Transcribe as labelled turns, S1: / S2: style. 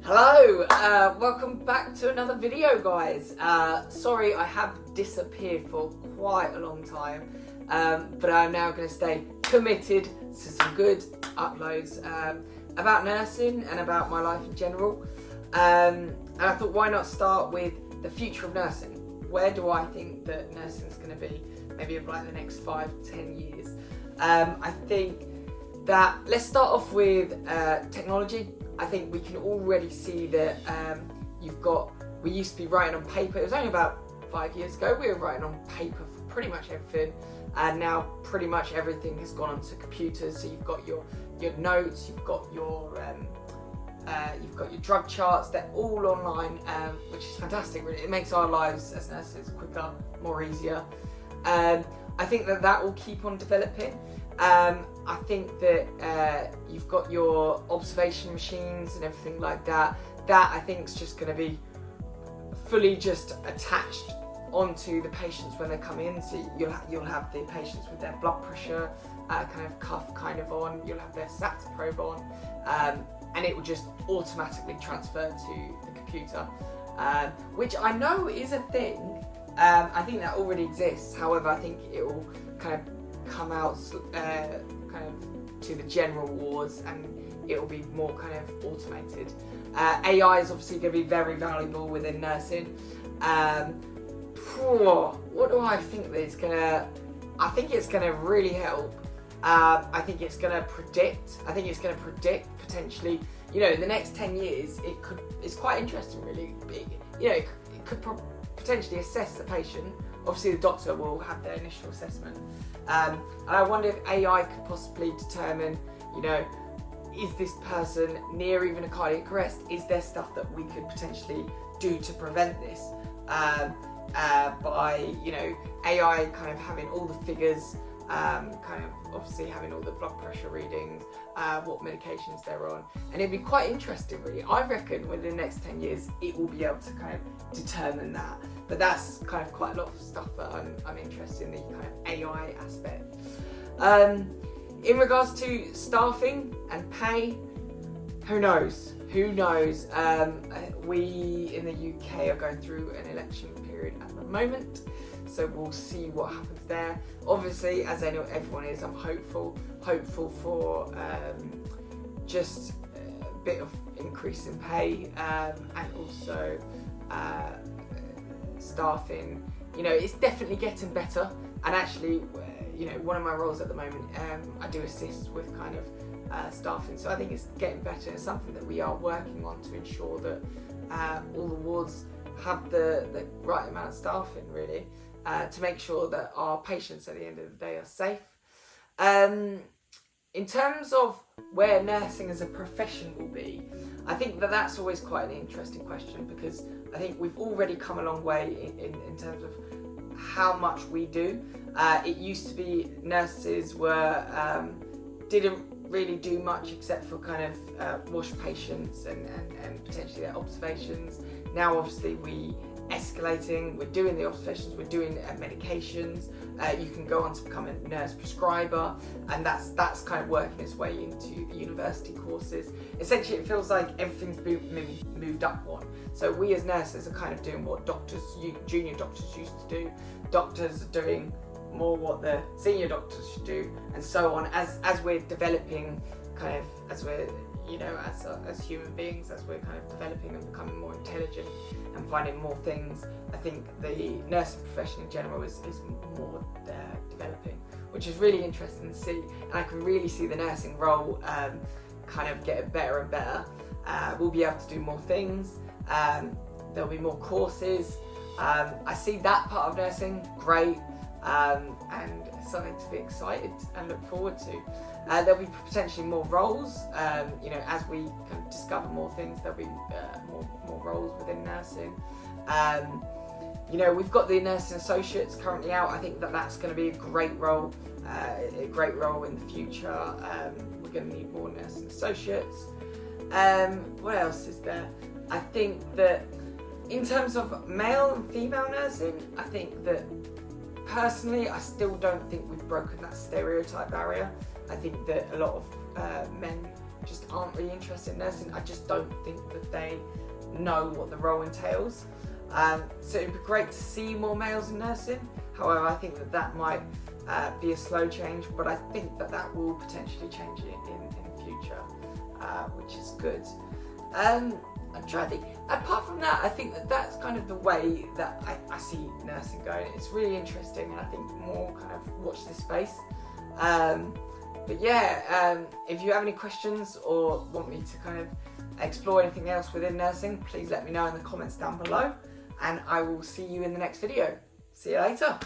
S1: Hello, welcome back to another video, guys. Sorry I have disappeared for quite a long time, but I'm now going to stay committed to some good uploads about nursing and about my life in general. And I thought, why not start with the future of nursing? Where do I think that nursing is going to be, maybe of like the next 5-10 years? I think that, let's start off with technology. I think we can already see that we used to be writing on paper. It was only about 5 years ago we were writing on paper for pretty much everything, and now pretty much everything has gone onto computers. So you've got your notes, you've got your drug charts. They're all online, which is fantastic. Really, it makes our lives as nurses quicker, more easier. I think that will keep on developing. I think that you've got your observation machines and everything like that. That I think is just going to be fully just attached onto the patients when they come in. So you'll have the patients with their blood pressure kind of cuff kind of on. You'll have their SAT probe on, and it will just automatically transfer to the computer, which I know is a thing. I think that already exists. However, I think it will kind of come out kind of to the general wards, and it will be more kind of automated. AI is obviously going to be very valuable within nursing. What do I think that it's gonna? I think it's going to really help. I think it's going to predict. I think it's going to predict potentially. You know, in the next 10 years, it's quite interesting, really. It could potentially assess the patient. Obviously, the doctor will have their initial assessment, and I wonder if AI could possibly determine, you know, is this person near even a cardiac arrest? Is there stuff that we could potentially do to prevent this by, you know, AI kind of having all the figures, kind of obviously having all the blood pressure readings, what medications they're on, and it'd be quite interesting, really. I reckon within the next 10 years it will be able to kind of determine that. But that's kind of quite a lot of stuff that I'm interested in, the kind of AI aspect. In regards to staffing and pay, who knows? Who knows? We in the UK are going through an election period at the moment, so we'll see what happens there. Obviously, as I know everyone is, I'm hopeful for just a bit of increase in pay, and also staffing. You know, it's definitely getting better, and actually, you know, one of my roles at the moment, I do assist with kind of staffing, so I think it's getting better. It's something that we are working on to ensure that all the wards have the right amount of staffing, really, to make sure that our patients at the end of the day are safe. In terms of where nursing as a profession will be, I think that's always quite an interesting question, because I think we've already come a long way in terms of how much we do. It used to be nurses didn't really do much except for kind of wash patients and potentially their observations. Now obviously we're doing the observations, we're doing medications. You can go on to become a nurse prescriber, and that's kind of working its way into the university courses. Essentially, it feels like everything's moved up one. So we as nurses are kind of doing what junior doctors used to do. Doctors are doing more what the senior doctors should do, and so on. As we're developing, kind of as we're, you know, as human beings, as we're kind of developing and becoming more intelligent and finding more things, I think the nursing profession in general is more developing, which is really interesting to see. And I can really see the nursing role kind of getting better and better. We'll be able to do more things. There'll be more courses. I see that part of nursing great, and something to be excited and look forward to. There'll be potentially more roles. You know, as we kind of discover more things, there'll be more roles within nursing. You know, we've got the nursing associates currently out. I think that's going to be a great role in the future. We're going to need more nursing associates. What else is there? I think that in terms of male and female nursing, I think that personally, I still don't think we've broken that stereotype barrier. I think that a lot of men just aren't really interested in nursing, I just don't think that they know what the role entails. So it'd be great to see more males in nursing. However, I think that might be a slow change, but I think that will potentially change it in future, which is good. I'm trying to think. Apart from that, I think that's kind of the way that I see nursing going. It's really interesting, and I think more kind of watch this space. But yeah, if you have any questions or want me to kind of explore anything else within nursing, please let me know in the comments down below, and I will see you in the next video. See you later.